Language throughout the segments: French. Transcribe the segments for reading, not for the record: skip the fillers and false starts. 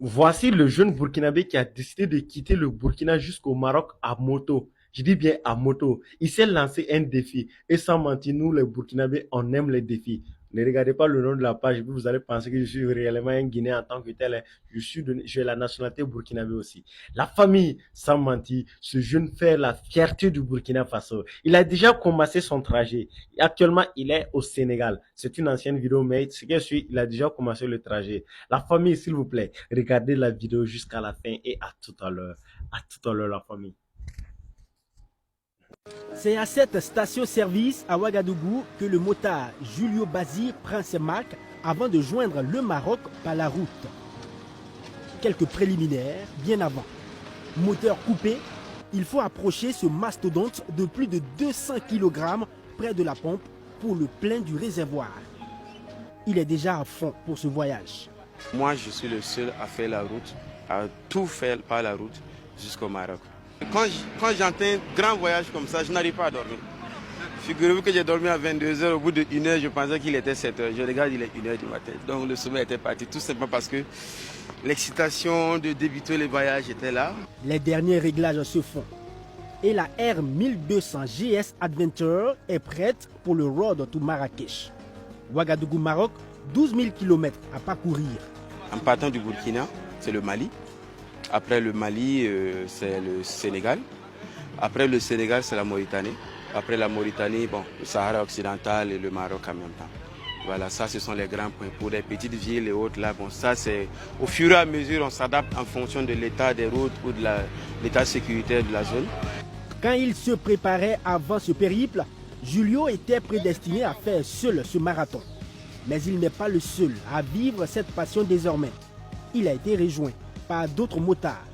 Voici le jeune Burkinabé qui a décidé de quitter le Burkina jusqu'au Maroc à moto. Je dis bien à moto. Il s'est lancé un défi. Et sans mentir, nous, les Burkinabés, on aime les défis. Ne regardez pas le nom de la page, vous allez penser que je suis réellement un Guinéen en tant que tel. J'ai la nationalité burkinabé aussi. La famille, sans mentir, ce jeune fait la fierté du Burkina Faso. Il a déjà commencé son trajet. Actuellement, il est au Sénégal. C'est une ancienne vidéo, mais ce que je suis, il a déjà commencé le trajet. La famille, s'il vous plaît, regardez la vidéo jusqu'à la fin et à tout à l'heure. À tout à l'heure, la famille. C'est à cette station-service à Ouagadougou que le motard Julio Bazir prend ses marques avant de joindre le Maroc par la route. Quelques préliminaires bien avant. Moteur coupé, il faut approcher ce mastodonte de plus de 200 kg près de la pompe pour le plein du réservoir. Il est déjà à fond pour ce voyage. Moi, je suis le seul à faire la route, à tout faire par la route jusqu'au Maroc. Quand j'entends un grand voyage comme ça, je n'arrive pas à dormir. Figurez-vous que j'ai dormi à 22h, au bout de 1h, je pensais qu'il était 7h. Je regarde, il est 1h du matin. Donc le sommeil était parti, tout simplement parce que l'excitation de débuter le voyage était là. Les derniers réglages se font. Et la R1200 GS Adventure est prête pour le road to Marrakech. Ouagadougou, Maroc, 12 000 km à parcourir. En partant du Burkina, c'est le Mali. Après le Mali, c'est le Sénégal. Après le Sénégal, c'est la Mauritanie. Après la Mauritanie, bon, le Sahara occidental et le Maroc en même temps. Voilà, ça ce sont les grands points. Pour les petites villes et autres, là, bon, ça c'est au fur et à mesure, on s'adapte en fonction de l'état des routes ou de l'état sécuritaire de la zone. Quand il se préparait avant ce périple, Julio était prédestiné à faire seul ce marathon. Mais il n'est pas le seul à vivre cette passion désormais. Il a été rejoint par d'autres motards,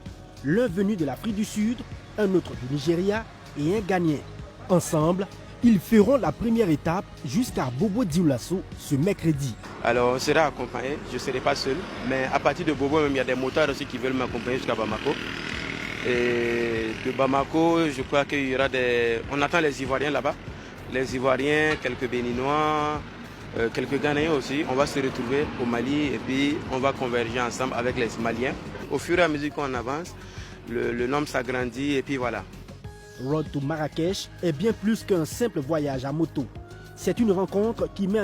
l'un venu de l'Afrique du Sud, un autre du Nigeria et un Ghanéen. Ensemble, ils feront la première étape jusqu'à Bobo Dioulasso ce mercredi. Alors on sera accompagné, je ne serai pas seul, mais à partir de Bobo, même, il y a des motards aussi qui veulent m'accompagner jusqu'à Bamako. Et de Bamako, je crois qu'il y aura des... On attend les Ivoiriens là-bas, les Ivoiriens, quelques Béninois, quelques Ghanéens aussi. On va se retrouver au Mali et puis on va converger ensemble avec les Maliens. Au fur et à mesure qu'on avance, le nombre s'agrandit et puis voilà. Road to Marrakech est bien plus qu'un simple voyage à moto. C'est une rencontre qui met